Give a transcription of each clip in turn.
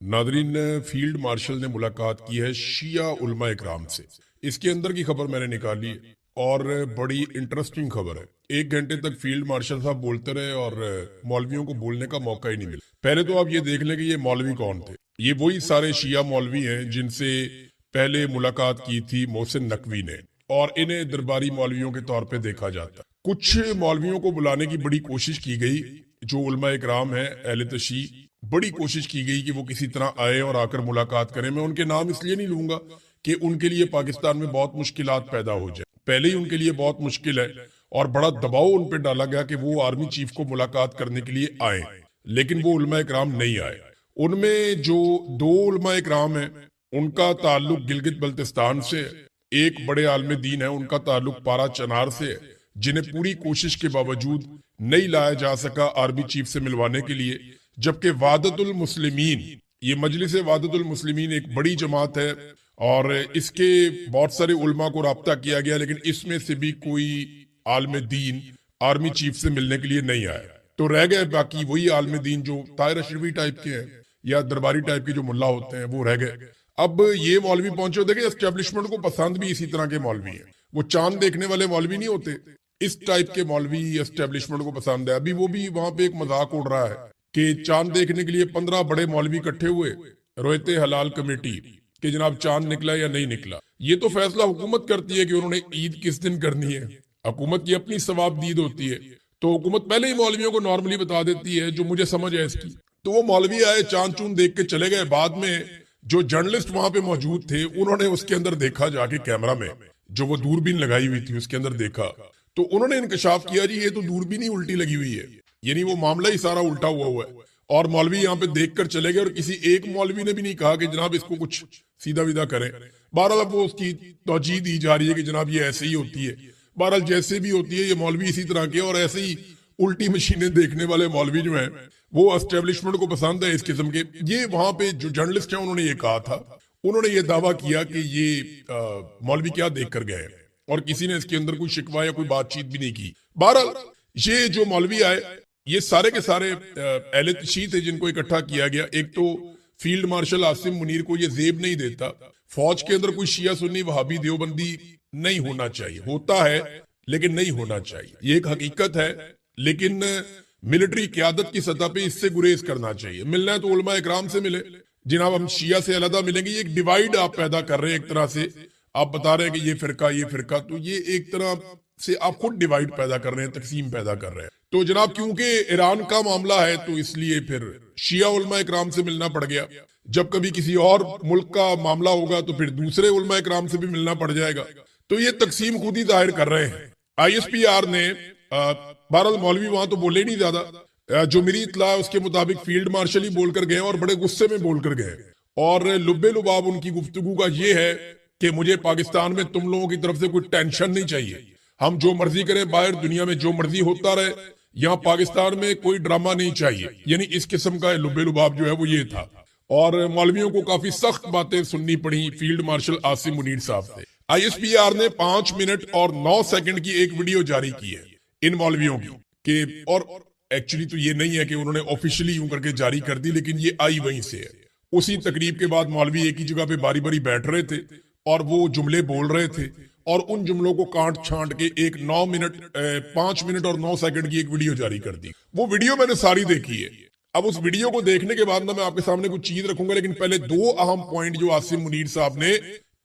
Nadreen, field marshal ने मुलाकात की है शिया उलमा इकराम से। इसके अंदर की खबर मैंने निकाली है और बड़ी इंटरेस्टिंग खबर है। 1 घंटे तक फील्ड मार्शल साहब बोलते रहे और मौलवियों को बोलने का मौका ही नहीं मिला। पहले तो आप ये देख लें कि ये मौलवी कौन थे। ये वही सारे शिया मौलवी हैं जिनसे पहले मुलाकात की थी मोहसिन नकवी ने, और इन्हें दरबारी मौलवियों के तौर पे देखा जाता। कुछ मौलवियों को बुलाने की बड़ी कोशिश की गई, जो उलमा इकराम है अहले तशी, बड़ी कोशिश की गई कि वो किसी तरह आए और आकर मुलाकात करें। मैं उनके नाम इसलिए नहीं लूंगा कि उनके लिए पाकिस्तान में बहुत मुश्किलात पैदा हो जाए, पहले ही उनके लिए बहुत मुश्किल है और बड़ा दबाव उन पर डाला गया कि वो आर्मी चीफ को मुलाकात करने के लिए आए, लेकिन वो उलमा इकराम नहीं आए। उनमें जो 2 उलमा इकराम है उनका ताल्लुक गिलगित बल्तिस्तान से है, एक बड़े आलम दीन है उनका ताल्लुक पारा चनार से है, जिन्हें पूरी कोशिश के बावजूद नहीं लाया जा सका आर्मी चीफ से मिलवाने के लिए। जबकि वादतुल मुस्लिमीन, ये मजलिस वादतुल मुस्लिमीन एक बड़ी जमात है और इसके बहुत सारे उलमा को राब्ता किया गया, लेकिन इसमें से भी कोई आलम दीन आर्मी चीफ से मिलने के लिए नहीं आया। तो रह गए बाकी वही आलम दीन जो ताहिर अशरफी टाइप के हैं या दरबारी टाइप के जो मुल्ला होते हैं, वो रह गए। अब ये मौलवी पहुंचे, देखे एस्टेब्लिशमेंट को पसंद भी इसी तरह के मौलवी हैं। वो चांद देखने वाले मौलवी नहीं होते, इस टाइप के मौलवी एस्टेब्लिशमेंट को पसंद है। अभी वो भी वहां पे एक मजाक उड़ रहा है कि चांद देखने के लिए 15 बड़े मौलवी इकट्ठे हुए, रोयते हलाल कमेटी, कि जनाब चांद निकला या नहीं निकला। ये तो फैसला हुकूमत करती है कि उन्होंने ईद किस दिन करनी है। हुकूमत की अपनी सवाबदीद होती है, तो हुकूमत पहले ही मौलवियों को नॉर्मली बता देती है जो मुझे समझ है इसकी। तो वो मौलवी आए, चांद चूंद देख के चले गए। बाद में जो जर्नलिस्ट वहां पे मौजूद थे उन्होंने उसके अंदर देखा, जाके कैमरा में जो वो दूरबीन लगाई हुई थी उसके अंदर देखा, तो उन्होंने इंकशाफ किया जी ये तो दूरबीन ही उल्टी लगी हुई है, यानी वो मामला ही सारा उल्टा हुआ है। और मौलवी यहाँ पे देखकर चले गए और किसी एक मौलवी ने भी नहीं कहा कि जनाब इसको कुछ सीधा विदा करें। बहरहाल अब वो उसकी तौजीह दी जा रही है कि जनाब ये ऐसे ही होती है। बहरहाल जैसे भी होती है, ये मौलवी इसी तरह के, और ऐसे ही उल्टी मशीनें देखने वाले मौलवी जो हैं वो एस्टेब्लिशमेंट को पसंद है इस किस्म के। ये वहां पे जो जर्नलिस्ट हैं उन्होंने ये कहा था, उन्होंने ये दावा किया कि ये मौलवी क्या देख कर गए, और किसी ने इसके अंदर कोई शिकवा या कोई बातचीत भी नहीं की। बहरहाल ये जो मौलवी आए ये सारे के सारे अहले तशी थे जिनको इकट्ठा किया गया। एक तो फील्ड मार्शल आसिम मुनीर को ये जेब नहीं देता, फौज के अंदर कोई शिया सुन्नी वहाबी देवबंदी नहीं होना चाहिए, होता है लेकिन नहीं होना चाहिए, ये एक हकीकत है। लेकिन मिलिट्री क्यादत की सतह पे इससे गुरेज करना चाहिए। मिलना है तो उलमा इकराम से मिले, जिनाब हम शिया से अलग मिलेंगे। ये एक डिवाइड आप पैदा कर रहे हैं, एक तरह से आप बता रहे हैं कि ये फिरका, तो ये एक तरह से आप खुद डिवाइड पैदा कर रहे हैं, तकसीम पैदा कर रहे हैं। तो जनाब क्योंकि ईरान का मामला है तो इसलिए फिर शिया उलमा इकराम से मिलना पड़ गया। जब कभी किसी और मुल्क का मामला होगा तो फिर दूसरे उलमा इकराम से भी मिलना पड़ जाएगा। तो ये तकसीम खुद ही जाहिर कर रहे हैं। ISPR ने बहरहाल मौलवी वहां तो बोले नहीं ज्यादा, जो मेरी इतला है उसके मुताबिक फील्ड मार्शल ही बोलकर गए और बड़े गुस्से में बोलकर गए, और लुब्बे लुबाब उनकी गुफ्तगू का ये है कि मुझे पाकिस्तान में तुम लोगों की तरफ से कोई टेंशन नहीं चाहिए, हम जो मर्जी करें, बाहर दुनिया में जो मर्जी होता रहे, यहाँ पाकिस्तान में कोई ड्रामा नहीं चाहिए। यानी इस किस्म का लुब्बे लुबाब जो है वो ये था। और मौलवियों को काफी सख्त बातें सुननी पड़ी फील्ड मार्शल आसिम मुनीर साहब से। ISPR ने 5 मिनट और 9 सेकंड की एक वीडियो जारी की है इन मौलवियों की कि, और एक्चुअली तो ये नहीं है कि उन्होंने ऑफिशियली यूं करके जारी कर दी, लेकिन ये आई वहीं से है। उसी तकरीब के बाद मौलवी एक ही जगह पे बारी बारी बैठ रहे थे और वो जुमले बोल रहे थे, और उन जुमलों को काट छांट के एक 5 मिनट और 9 सेकंड की एक वीडियो जारी कर दी। वो वीडियो मैंने सारी देखी है। अब उस वीडियो को देखने के बाद ना मैं आपके सामने कुछ चीज रखूंगा, लेकिन पहले 2 अहम पॉइंट जो आसिम मुनीर साहब ने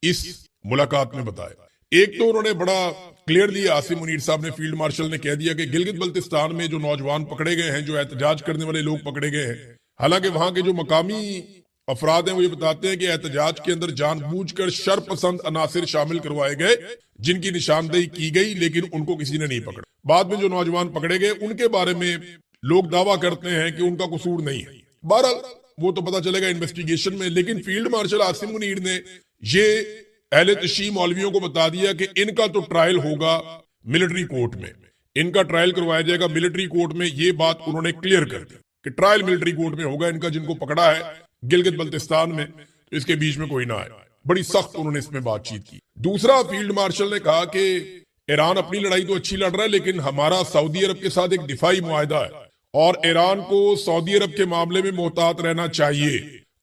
इस मुलाकात में बताया। एक तो उन्होंने बड़ा क्लियरली, आसिम मुनीर साहब ने, फील्ड मार्शल ने कह दिया कि गिलगित बल्तिस्तान में जो नौजवान पकड़े गए हैं, जो एहतजाज करने वाले लोग पकड़े गए हैं, हालांकि वहां के जो मकामी अफराद हैं वो ये बताते हैं कि एहतजाज के अंदर जानबूझकर शरपसंद अनासिर शामिल करवाए गए जिनकी निशानदेही की गई, लेकिन उनको किसी ने नहीं पकड़ा। बाद में जो नौजवान पकड़े गए उनके बारे में लोग दावा करते हैं कि उनका कसूर नहीं है। बहरहाल वो तो पता चलेगा इन्वेस्टिगेशन में। लेकिन फील्ड मार्शल आसिम मुनीर ने ये अहले तशी मौलवियों को बता दिया कि इनका तो ट्रायल होगा मिलिट्री कोर्ट में, इनका ट्रायल करवाया जाएगा मिलिट्री कोर्ट में। ये बात उन्होंने क्लियर कर दी कि ट्रायल मिलिट्री कोर्ट में होगा इनका, जिनको पकड़ा है गिलगित बल्तिस्तान में, इसके बीच में कोई ना आए। बड़ी सख्त उन्होंने इसमें बातचीत की। दूसरा, फील्ड मार्शल ने कहा कि ईरान अपनी लड़ाई तो अच्छी लड़ रहा है, लेकिन हमारा सऊदी अरब के साथ एक दिफाई मुआहदा है और ईरान को सऊदी अरब के मामले में मोहतात रहना चाहिए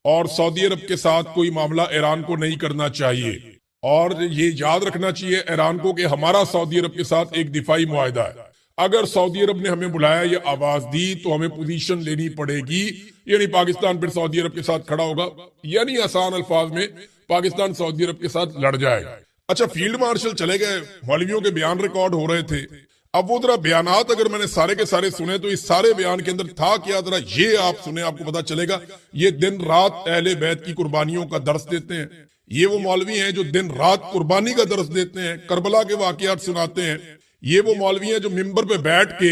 और सऊदी अरब के साथ कोई मामला ईरान को नहीं करना चाहिए। और ये याद रखना चाहिए ईरान को कि हमारा सऊदी अरब के साथ एक दिफाई मुआहदा है। अगर सऊदी अरब ने हमें बुलाया या आवाज दी तो हमें पोजीशन लेनी पड़ेगी, यानी पाकिस्तान फिर सऊदी अरब के साथ खड़ा होगा, यानी आसान अल्फाज में पाकिस्तान सऊदी अरब के साथ लड़ जाएगा। अच्छा, फील्ड मार्शल चले गए, मौलवियों के बयान रिकॉर्ड हो रहे थे। अब वो जरा बयानात अगर मैंने सारे के सारे सुने तो इस सारे बयान के अंदर था क्या, जरा ये आप सुने, आपको पता चलेगा। ये दिन रात अहले बैत की कुर्बानियों का दर्स देते हैं। ये वो मौलवी हैं जो दिन रात कुर्बानी का दर्स देते हैं, करबला के वाकयात सुनाते हैं। ये वो मौलवी हैं जो मिंबर पे बैठ के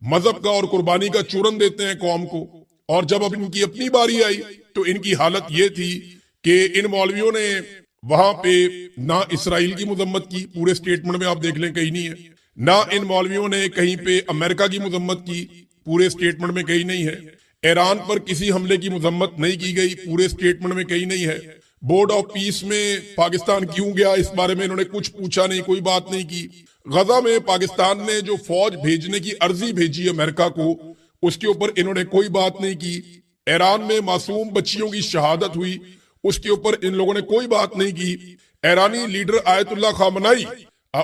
मजहब का और कुर्बानी का चूरन देते हैं कौम को। और जब अब इनकी अपनी बारी आई तो इनकी हालत ये थी कि इन मौलवियों ने वहां पे ना इसराइल की मजम्मत की, पूरे स्टेटमेंट में आप देख लें कहीं नहीं है, ना इन मौलवियों ने कहीं पे अमेरिका की मजम्मत की, पूरे स्टेटमेंट में कहीं नहीं है। ईरान पर किसी हमले की मजम्मत नहीं की गई, पूरे स्टेटमेंट में कहीं नहीं है। बोर्ड ऑफ पीस में पाकिस्तान क्यों गया इस बारे में इन्होंने कुछ पूछा नहीं, कोई बात नहीं की। गजा में पाकिस्तान ने जो फौज भेजने की अर्जी भेजी अमेरिका को, उसके ऊपर इन्होंने कोई बात नहीं की। ईरान में मासूम बच्चियों की शहादत हुई, उसके ऊपर इन लोगों ने कोई बात नहीं की। ईरानी लीडर आयतुल्लाह खामनाई,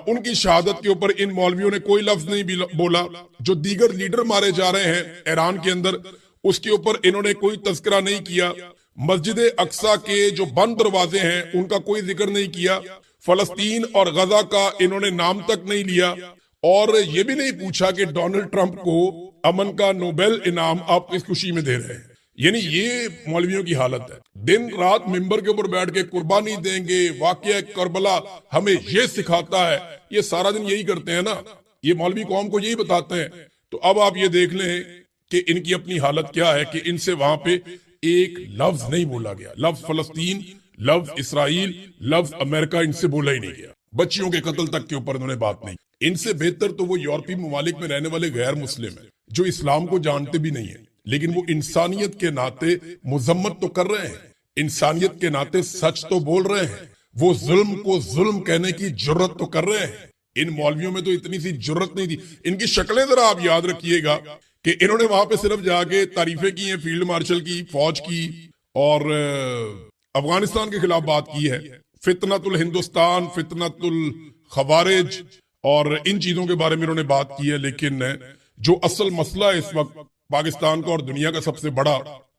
उनकी शहादत के ऊपर इन मौलवियों ने कोई लफ्ज नहीं बोला। जो दीगर लीडर मारे जा रहे हैं ईरान के अंदर, उसके ऊपर इन्होंने कोई तस्करा नहीं किया। मस्जिद अक्सा के जो बंद दरवाजे हैं उनका कोई जिक्र नहीं किया। फलस्तीन और गजा का इन्होंने नाम तक नहीं लिया। और ये भी नहीं पूछा कि डोनाल्ड ट्रंप को अमन का नोबेल इनाम आप किस खुशी में दे रहे हैं। यानी ये मौलवियों की हालत है, दिन रात मिंबर के ऊपर बैठ के कुर्बानी देंगे, वाकया करबला हमें ये सिखाता है। ये सारा दिन यही करते हैं ना, ये मौलवी कौम को यही बताते हैं। तो अब आप ये देख लें कि इनकी अपनी हालत क्या है कि इनसे वहां पे एक लफ्ज नहीं बोला गया। लफ्ज फलस्तीन, लफ्ज इसराइल, लफ्ज अमेरिका इनसे बोला ही नहीं गया। बच्चियों के कत्ल तक के ऊपर इन्होंने बात नहीं। इनसे बेहतर तो वो यूरोपीय ममालिक में रहने वाले गैर मुस्लिम है जो इस्लाम को जानते भी नहीं है, लेकिन वो इंसानियत के नाते मुजम्मत तो कर रहे हैं, इंसानियत के नाते सच तो बोल रहे हैं, वो जुल्म को जुल्म कहने की जुर्रत तो कर रहे हैं। इन मौलवियों में तो इतनी सी जुर्रत नहीं थी। इनकी शक्लें जरा आप याद रखिएगा कि इन्होंने वहां पे सिर्फ जाके तारीफें की हैं फील्ड मार्शल की, फौज की, और अफगानिस्तान के खिलाफ बात की है, फितनतुल हिंदुस्तान, फितनतुल खवारिज और इन चीजों के बारे में इन्होंने बात की है। लेकिन जो असल मसला है इस वक्त पाकिस्तान का और दुनिया का सबसे बड़ा,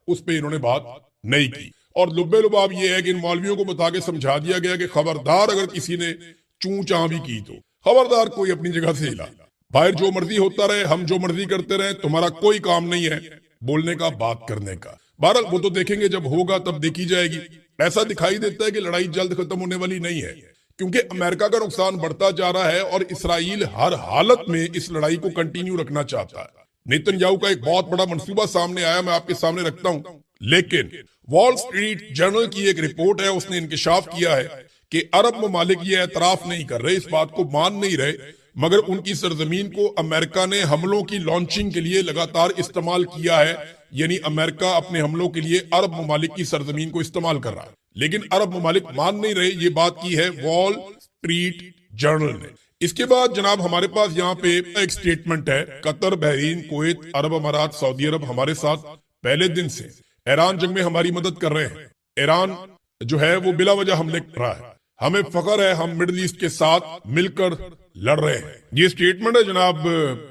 उस पर इन्होंने बात नहीं की। और लुब्बे लुबाब ये है कि इन मौलवियों को बता के समझा दिया गया कि खबरदार अगर किसी ने चूं चां भी की तो खबरदार कोई अपनी जगह से हिला, बाहर जो मर्जी होता रहे, हम जो मर्जी करते रहे, तुम्हारा कोई काम नहीं है बोलने का, बात करने का। बहरहाल वो तो देखेंगे, जब होगा तब देखी जाएगी। ऐसा दिखाई देता है कि लड़ाई जल्द खत्म होने वाली नहीं है, क्योंकि अमेरिका का नुकसान बढ़ता जा रहा है और इसराइल हर हालत में इस लड़ाई को कंटिन्यू रखना चाहता है। नेतन्याहू का एक बहुत बड़ा मंसूबा सामने आया, मैं आपके सामने रखता हूं। लेकिन वॉल स्ट्रीट जर्नल की एक रिपोर्ट है, उसने इंकशाफ किया है कि अरब ममालिक ये एतराफ नहीं कर रहे, इस बात को मान नहीं रहे, मगर उनकी सरजमीन को अमेरिका ने हमलों की लॉन्चिंग के लिए लगातार इस्तेमाल किया है। यानी अमेरिका अपने हमलों के लिए अरब ममालिक की सरजमीन को इस्तेमाल कर रहा है, लेकिन अरब ममालिक मान नहीं रहे। ये बात की है वॉल स्ट्रीट जर्नल ने। इसके बाद जनाब हमारे पास यहाँ पे एक स्टेटमेंट है, कतर, बहरीन, कुवैत, अरब अमारात, सऊदी अरब हमारे साथ पहले दिन से ईरान जंग में हमारी मदद कर रहे हैं। ईरान जो है वो बिला वजह हमले कर रहा है, हमें फख्र है हम मिडिल ईस्ट के साथ मिलकर लड़ रहे हैं। ये स्टेटमेंट है जनाब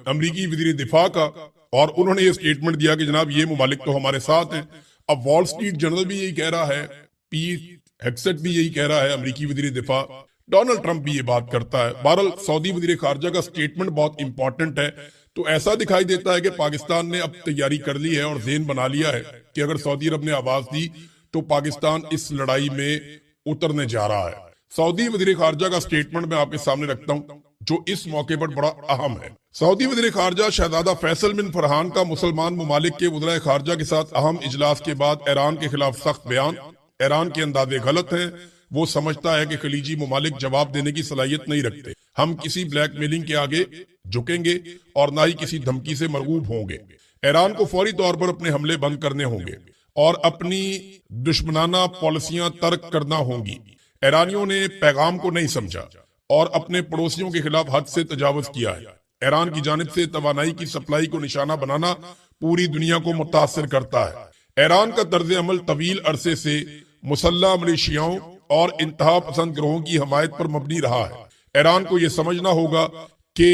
अमरीकी वजीर दिफा का, और उन्होंने ये स्टेटमेंट दिया कि जनाब ये मुमालिक तो हमारे साथ हैं। अब वॉल स्ट्रीट जर्नल भी यही कह रहा है, पीट हेग्सेट भी यही कह रहा है, अमरीकी वजीर दिफा, डोनाल्ड ट्रंप भी ये बात करता है। बहरहाल सऊदी वजीर खारजा का स्टेटमेंट बहुत इंपॉर्टेंट है। तो ऐसा दिखाई देता है कि पाकिस्तान ने अब तैयारी कर ली है और ज़हन बना लिया है कि अगर सऊदी अरब ने आवाज दी तो पाकिस्तान इस लड़ाई में उतरने जा रहा है। सऊदी वजीर खारजा का स्टेटमेंट मैं आपके सामने रखता हूं, जो इस मौके पर बड़ा अहम है। सऊदी वजीर खारजा शहजादा फैसल बिन फरहान का मुसलमान ममालिक के वज़राए खारजा के साथ अहम इजलास के बाद ईरान के खिलाफ सख्त बयान। ईरान के अंदाजे गलत हैं, वो समझता है कि खलीजी ममालिक जवाब देने की सलाहियत नहीं रखते। हम किसी ब्लैकमेलिंग के आगे झुकेंगे और ना ही किसी धमकी से मरगूब होंगे। ईरान को फौरी तौर पर अपने हमले बंद करने होंगे और अपनी दुश्मनाना पॉलिसियां तर्क करना होंगी। ईरानियों ने पैगाम को नहीं समझा और अपने पड़ोसियों के खिलाफ हद से तजावुज किया है। ईरान की जानिब से तवानाई की सप्लाई को निशाना बनाना पूरी दुनिया को मुतासिर करता है। ईरान का तर्ज अमल तवील अरसे से मुसल्लह मिलिशियाओं और इंतहा पसंद ग्रोहों की हमायत पर मबनी रहा है। ईरान को यह समझना होगा कि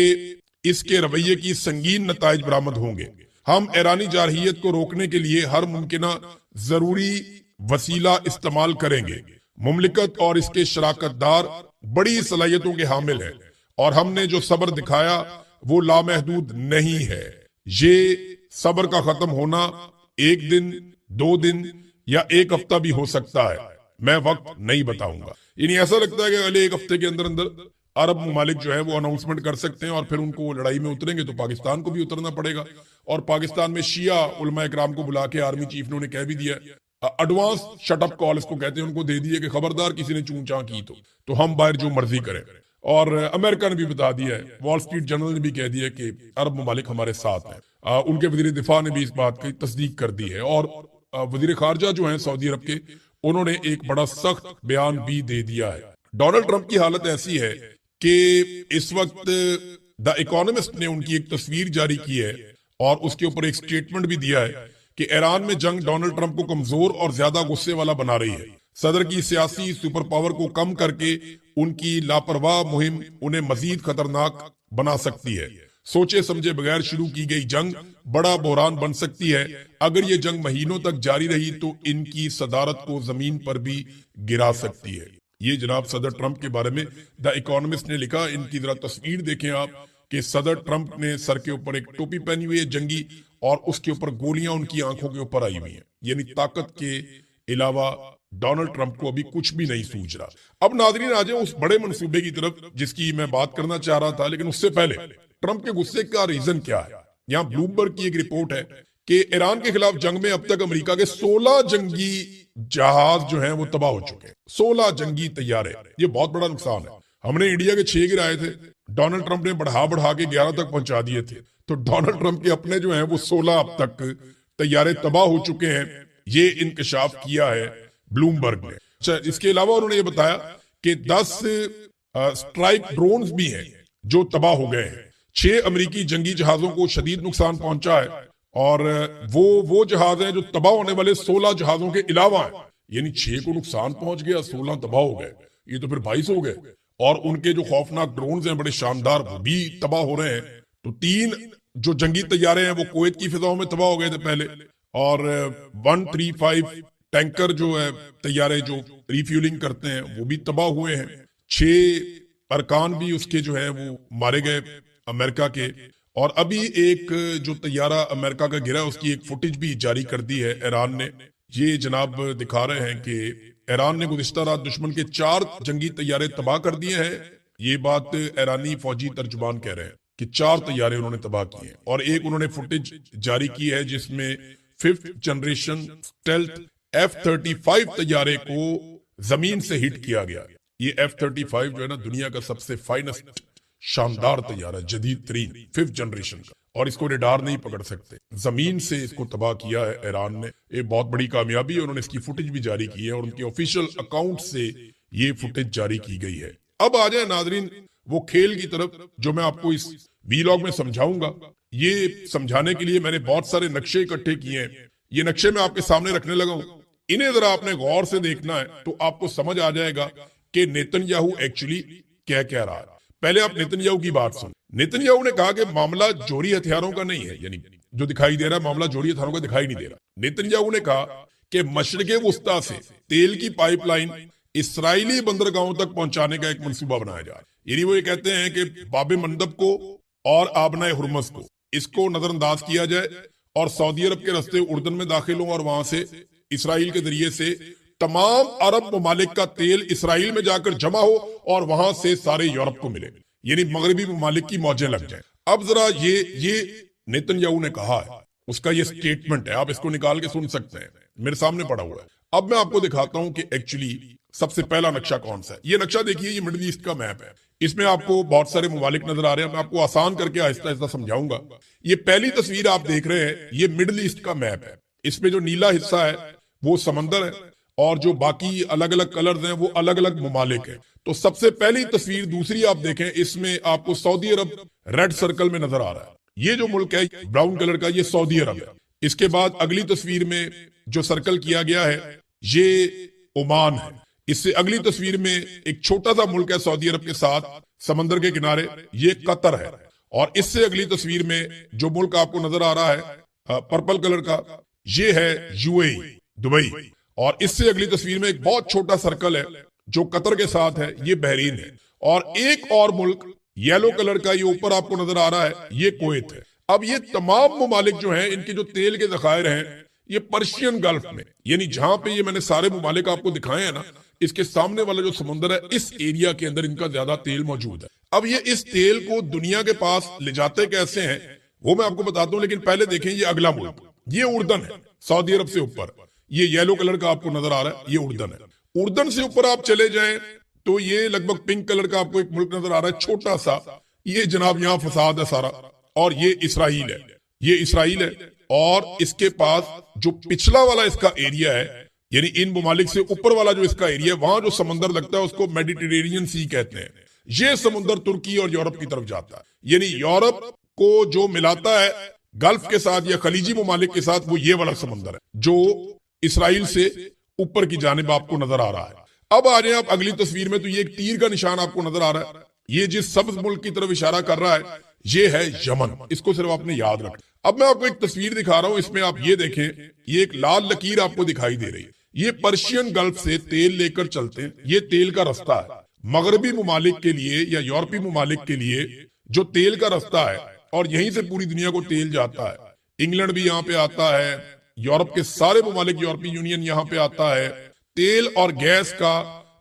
इसके रवैये की संगीन नताइज बरामद होंगे। हम ईरानी जारहियत को रोकने के लिए हर मुमकिन जरूरी वसीला इस्तेमाल करेंगे। मुमलिकत और इसके शराकतदार बड़ी सलाहियतों के हामिल हैं और हमने जो सब्र दिखाया वो लामहदूद नहीं है। ये सब्र का खत्म होना एक दिन, 2 दिन या 1 हफ्ता भी हो सकता है, मैं वक्त नहीं बताऊंगा। यानी ऐसा लगता है कि अगले 1 हफ्ते के अंदर अंदर अरब ममालिक जो है वो अनाउंसमेंट कर सकते हैं और फिर उनको लड़ाई में उतरेंगे तो पाकिस्तान को भी उतरना पड़ेगा। और पाकिस्तान में शिया उलमा इकराम को बुला के आर्मी चीफ ने उन्हें कह भी दिया, एडवांस शटअप कॉल इसको कहते हैं, उनको दे दिए कि खबरदार किसी ने चूं चां की तो हम बाहर जो मर्जी करें। और अमेरिका ने भी बता दिया है, वॉल स्ट्रीट जर्नल ने भी कह दिया कि अरब ममालिक हमारे साथ हैं। उनके वजीर दिफा ने भी इस बात की तस्दीक कर दी है। और वजीर खारजा जो है सऊदी अरब के, उन्होंने एक बड़ा सख्त बयान भी दे दिया है। डोनाल्ड ट्रंप की हालत ऐसी है कि इस वक्त द इकोनॉमिस्ट ने उनकी एक तस्वीर जारी की है और उसके ऊपर एक स्टेटमेंट भी दिया है कि ईरान में जंग डोनाल्ड ट्रंप को कमजोर और ज्यादा गुस्से वाला बना रही है। सदर की सियासी सुपर पावर को कम करके उनकी लापरवाह मुहिम उन्हें मजीद खतरनाक बना सकती है। सोचे समझे बगैर शुरू की गई जंग बड़ा बहरान बन सकती है। अगर ये जंग महीनों तक जारी रही तो इनकी सदारत को जमीन पर भी गिरा सकती है। ये जनाब सदर ट्रंप के बारे में द इकोनॉमिस्ट ने लिखा। इनकी जरा तस्वीर देखें आप कि सदर ट्रंप ने सर के ऊपर एक टोपी पहनी हुई है जंगी और उसके ऊपर गोलियां उनकी आंखों के ऊपर आई हुई हैं। यानी ताकत के अलावा डोनाल्ड ट्रंप को अभी कुछ भी नहीं सूझ रहा। अब नाज़रीन आ जाए उस बड़े मंसूबे की तरफ जिसकी मैं बात करना चाह रहा था, लेकिन उससे पहले ट्रंप के गुस्से का रीजन क्या है। यहाँ ब्लूमबर्ग की एक रिपोर्ट है कि ईरान के खिलाफ जंग में अब तक अमेरिका के 16 जंगी जहाज जो हैं वो तबाह हो चुके हैं। 16 जंगी तैयारे, ये बहुत बड़ा नुकसान है। हमने इंडिया के 6 गिराए थे, डोनाल्ड ट्रंप ने बढ़ा के 11 तक पहुंचा दिए थे। तो डोनाल्ड ट्रंप के अपने जो हैं वो 16 अब तक तैयारे तबाह हो चुके हैं। ये इंकशाफ किया है ब्लूमबर्ग ने। अच्छा, इसके अलावा उन्होंने ये बताया कि 10 स्ट्राइक ड्रोन्स भी हैं जो तबाह हो गए हैं। 6 अमेरिकी जंगी जहाजों को शदीद नुकसान पहुंचा है और वो जहाज हैं जो तबाह होने वाले 16 जहाजों के अलावा हैं। यानी 6 को नुकसान पहुंच गया, 16 तबाह हो गए, ये तो फिर 22 हो गए। और उनके जो खौफनाक ड्रोन्स हैं बड़े शानदार, वो भी तबाह हो रहे हैं। तो 3 जो जंगी तैयारे हैं वो कुवैत की फिजाओं में तबाह हो गए थे पहले। और 135 टैंकर जो है तैयारे जो रिफ्यूलिंग करते हैं वो भी तबाह हुए हैं। 6 अरकान भी उसके जो है वो मारे गए अमेरिका के। और अभी एक जो तैयारा अमेरिका का गिरा उसकी एक फुटेज भी जारी कर दी है ईरान ने। ये जनाब दिखा रहे हैं कि ईरान ने गुज़िश्ता रात दुश्मन के 4 जंगी तैयारे तबाह कर दिए हैं। ये बात ईरानी फौजी तर्जुमान कह रहे हैं कि 4 तैयारे उन्होंने तबाह किए हैं। और एक उन्होंने फुटेज जारी की है जिसमें 5th जनरेशन स्टेल्थ F-35 तैयारे को जमीन से हिट किया गया। ये F-35 जो है ना दुनिया का सबसे फाइनेस्ट शानदार तैयारा, जदीद तरीन 5th जनरेशन का, और इसको रेडार नहीं पकड़ सकते। जमीन से इसको तबाह किया है ईरान ने। एक बहुत बड़ी कामयाबी है। उन्होंने इसकी फुटेज भी जारी की है और उनके ऑफिशियल अकाउंट से ये फुटेज जारी की गई है। अब आ जाए नाजरीन वो खेल की तरफ जो मैं आपको इस वीलॉग में समझाऊंगा। ये समझाने के लिए मैंने बहुत सारे नक्शे इकट्ठे किए हैं। ये नक्शे मैं आपके सामने रखने लगा हूं। इन्हें जरा आपने गौर से देखना है तो आपको समझ आ जाएगा कि नेतन्याहू एक्चुअली क्या कह रहा है। पहले आप नेतन्याहू की बात सुन। नेतन्याहू ने कहा कि मामला जोरी हथियारों का नहीं है, यानी जो दिखाई दे रहा है मामला जोरी हथियारों का दिखाई नहीं दे रहा। नेतन्याहू ने कहा कि मशरिक़े वुस्ता से तेल की पाइपलाइन इसराइली बंदरगाहों तक पहुंचाने का एक मंसूबा बनाया जा रहा है। यानी वो ये कहते हैं कि बाबे मंदब को और आबनाए हुर्मस को इसको नजरअंदाज किया जाए और सऊदी अरब के रास्ते उर्दन में दाखिल हों और वहां से इसराइल के जरिए से तमाम अरब ममालिक का तेल इसराइल में जाकर जमा हो और वहां से सारे यूरोप को मिले, यानी मगरबी ममालिक की मौजें लग जाएं। अब जरा ये नेतन्याहू ने कहा है, उसका ये स्टेटमेंट है, आप इसको निकाल के सुन सकते हैं, मेरे सामने पड़ा हुआ है। अब मैं आपको दिखाता हूं कि एक्चुअली सबसे पहला नक्शा कौन सा है। ये नक्शा देखिए, ये मिडिल ईस्ट का मैप है। इसमें आपको बहुत सारे ममालिक नजर आ रहे हैं। मैं आपको आसान करके आहिस्ता आहिस्ता समझाऊंगा। ये पहली तस्वीर आप देख रहे हैं, ये मिडिल ईस्ट का मैप है। इसमें जो नीला हिस्सा है वो समंदर है और जो बाकी अलग अलग कलर्स हैं वो अलग अलग ममालिक है। तो सबसे पहली तस्वीर दूसरी आप देखें, इसमें आपको सऊदी अरब रेड सर्कल में नजर आ रहा है। ये जो मुल्क है ब्राउन कलर का, ये सऊदी अरब है। इसके बाद अगली तस्वीर में जो सर्कल किया गया है ये ओमान है। इससे अगली तस्वीर में एक छोटा सा मुल्क है सऊदी अरब के साथ समंदर के किनारे, ये कतर है। और इससे अगली तस्वीर में जो मुल्क आपको नजर आ रहा है पर्पल कलर का, ये है यूएई, दुबई। और इससे अगली तस्वीर में एक बहुत छोटा सर्कल है जो कतर के साथ है, ये बहरीन है। और एक और मुल्क येलो कलर का ये ऊपर आपको नजर आ रहा है, ये कुवैत है। अब ये तमाम ममालिक जो हैं, इनके जो तेल के जखायर हैं ये पर्शियन गल्फ में, यानी जहां पे ये मैंने सारे ममालिक आपको दिखाए हैं ना, इसके सामने वाला जो समुद्र है इस एरिया के अंदर इनका ज्यादा तेल मौजूद है। अब ये इस तेल को दुनिया के पास ले जाते कैसे हैं वो मैं आपको बताता हूं, लेकिन पहले देखें ये अगला मुल्क, ये उर्दन है सऊदी अरब से ऊपर। ये येलो कलर का आपको नजर आ रहा है, ये उर्दन है। उर्दन से ऊपर आप चले जाएं तो ये लगभग पिंक कलर का आपको एक मुल्क नजर आ रहा है छोटा सा, ये जनाब यहाँ फसाद है सारा। और ये इसराइल है, ये इसराइल है। और इसके पास जो पिछला वाला इसका एरिया है, यानी इन ममालिक से ऊपर वाला जो इसका एरिया है, वहां जो समंदर लगता है उसको मेडिटेरेनियन सी कहते हैं। ये समुद्र तुर्की और यूरोप की तरफ जाता है, यानी यूरोप को जो मिलाता है गल्फ के साथ या खलीजी ममालिक के साथ, वो ये वाला समंदर है जो इसराइल से ऊपर की जानिब आपको नजर आ रहा है। अब आ जाए आप अगली तस्वीर में, तो ये एक तीर का निशान आपको नजर आ रहा है, ये जिस सब्ज मुल्क की तरफ इशारा कर रहा है ये है यमन। इसको सिर्फ आपने याद रखना। अब मैं आपको एक तस्वीर दिखा रहा हूं, इसमें आप ये देखें, ये एक लाल लकीर आपको दिखाई दे रही है, ये पर्शियन गल्फ से तेल लेकर चलते हैं। ये तेल का रास्ता है मगरबी ममालिक के लिए या यूरोपीय ममालिक के लिए जो तेल का रास्ता है, और यहीं से पूरी दुनिया को तेल जाता है। इंग्लैंड भी यहाँ पे आता है, यूरोप के सारे ममालिक, यूरोपीय यूनियन यहाँ पे आता है। तेल और गैस का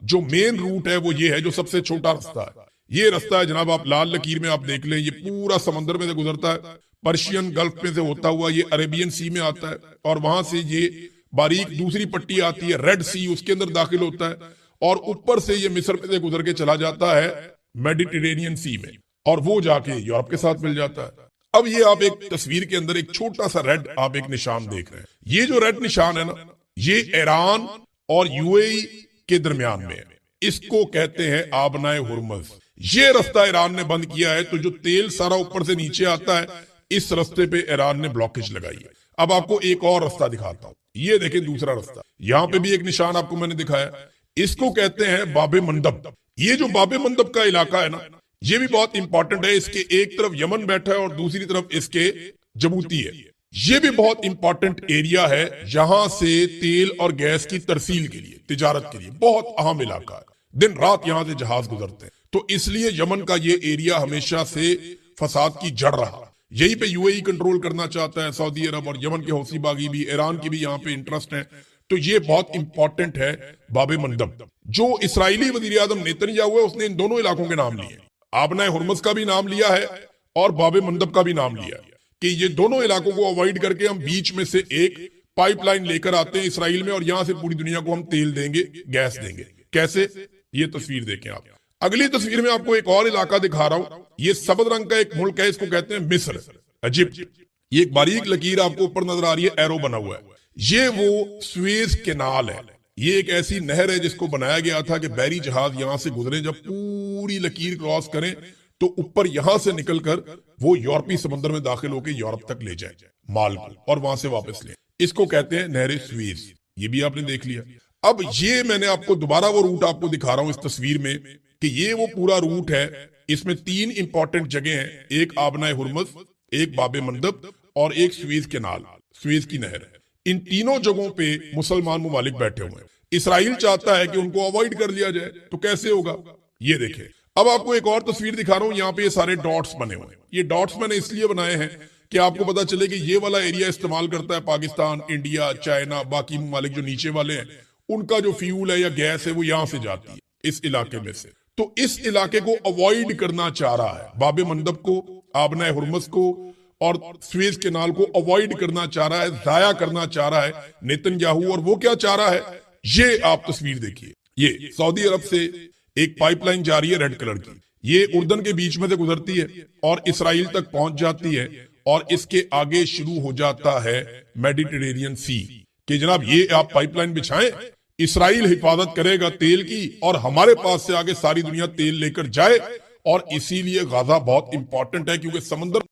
जो मेन रूट है वो ये है, जो सबसे छोटा रास्ता है ये रास्ता है जनाब। आप लाल लकीर में आप देख लें, ये पूरा समंदर में से गुजरता है, पर्शियन गल्फ में से होता हुआ ये अरेबियन सी में आता है, और वहां से ये बारीक दूसरी पट्टी आती है रेड सी, उसके अंदर दाखिल होता है, और ऊपर से ये मिस्र में से गुजर के चला जाता है मेडिटेरेनियन सी में, और वो जाके यूरोप के साथ मिल जाता है। अब ये आप एक तस्वीर के अंदर एक छोटा सा रेड आप एक निशान देख रहे हैं, ये जो रेड निशान है ना, ये ईरान और यूएई के दरमियान में है, इसको कहते हैं आबनाए हुर्मुज। ये रास्ता ईरान ने बंद किया है, तो जो तेल सारा ऊपर से नीचे आता है इस रास्ते पे ईरान ने ब्लॉकेज लगाई है। अब आपको एक और रास्ता दिखाता हूं, ये देखें दूसरा रास्ता, यहां पे भी एक निशान आपको मैंने दिखाया, इसको कहते हैं बाबे मंदब। ये जो बाबे मंदब का इलाका है ना, ये भी बहुत इंपॉर्टेंट है। इसके एक तरफ यमन बैठा है और दूसरी तरफ इसके जबूती है। ये भी बहुत इंपॉर्टेंट एरिया है, यहां से तेल और गैस की तरसील के लिए, तिजारत के लिए बहुत अहम इलाका है। दिन रात यहां से जहाज गुजरते हैं, तो इसलिए यमन का ये एरिया हमेशा से फसाद की जड़ रहा। यहीं पे यूएई कंट्रोल करना चाहता है, सऊदी अरब और यमन के हौसी बागी भी, ईरान की भी यहाँ पे इंटरेस्ट है। तो ये बहुत इंपॉर्टेंट है बाबे मंदब। जो इसराइली वजीर आजम नेतन्याहू है उसने इन दोनों इलाकों के नाम लिए, आबनाए हुर्मुज का भी नाम लिया है और बाबे मंदब का भी नाम लिया है, कि ये दोनों इलाकों को अवॉइड करके हम बीच में से एक पाइपलाइन लेकर आते हैं इसराइल में, और यहां से पूरी दुनिया को हम तेल देंगे, गैस देंगे। कैसे, ये तस्वीर देखें आप। अगली तस्वीर में आपको एक और इलाका दिखा रहा हूं, ये सफेद रंग का एक मुल्क है, इसको कहते हैं मिस्र, इजिप्ट। ये एक बारीक लकीर आपको ऊपर नजर आ रही है, एरो बना हुआ है, ये वो स्वेज कैनाल है। ये एक ऐसी नहर है जिसको बनाया गया था कि बहरी जहाज यहां से गुजरे, जब पूरी लकीर क्रॉस करें तो ऊपर यहां से निकलकर वो यूरोपीय समुद्र में दाखिल होकर यूरोप तक ले जाए माल को, और वहां से वापस ले। इसको कहते हैं नहर स्वेज। ये भी आपने देख लिया। अब ये मैंने आपको दोबारा वो रूट आपको दिखा रहा हूं इस तस्वीर में, कि ये वो पूरा रूट है। इसमें तीन इंपॉर्टेंट जगह हैं, एक आबनाए हुर्मुज, एक बाबे मंदब और एक स्वेज कैनाल, स्वेज की नहर है। इन तीनों जगहों पे मुसलमान मुमालिक बैठे हुए हैं। इसराइल चाहता है कि उनको अवॉइड कर लिया जाए, तो कैसे होगा ये देखें। अब आपको एक और तस्वीर दिखा रहा हूं, यहाँ पे ये सारे डॉट्स बने हुए हैं। ये डॉट्स मैंने इसलिए बनाए हैं कि आपको पता चले कि ये वाला एरिया इस्तेमाल करता है पाकिस्तान, इंडिया, चाइना, बाकी मुमालिक जो नीचे वाले हैं, उनका जो फ्यूल है या गैस है वो यहां से जाती है इस इलाके में से। तो इस इलाके को अवॉइड करना चाह रहा है, बाबे मंदब को, आबनाए हुर्मुज को और स्वेज कैनाल को अवॉइड करना चाह रहा है, जाया करना चाह रहा है नेतन्याहू। और वो क्या चाह रहा है, ये आप तस्वीर देखिए। ये सऊदी अरब से एक पाइपलाइन जा रही है रेड कलर की, ये उर्दन के बीच में से गुजरती है और इसराइल तक पहुंच जाती है, और इसके आगे शुरू हो जाता है मेडिटेरेनियन सी। कि जनाब ये आप पाइपलाइन बिछाएं, इसराइल हिफाजत करेगा तेल की, और हमारे पास से आगे सारी दुनिया तेल लेकर जाए। और इसीलिए गाजा बहुत इंपॉर्टेंट है, क्योंकि समंदर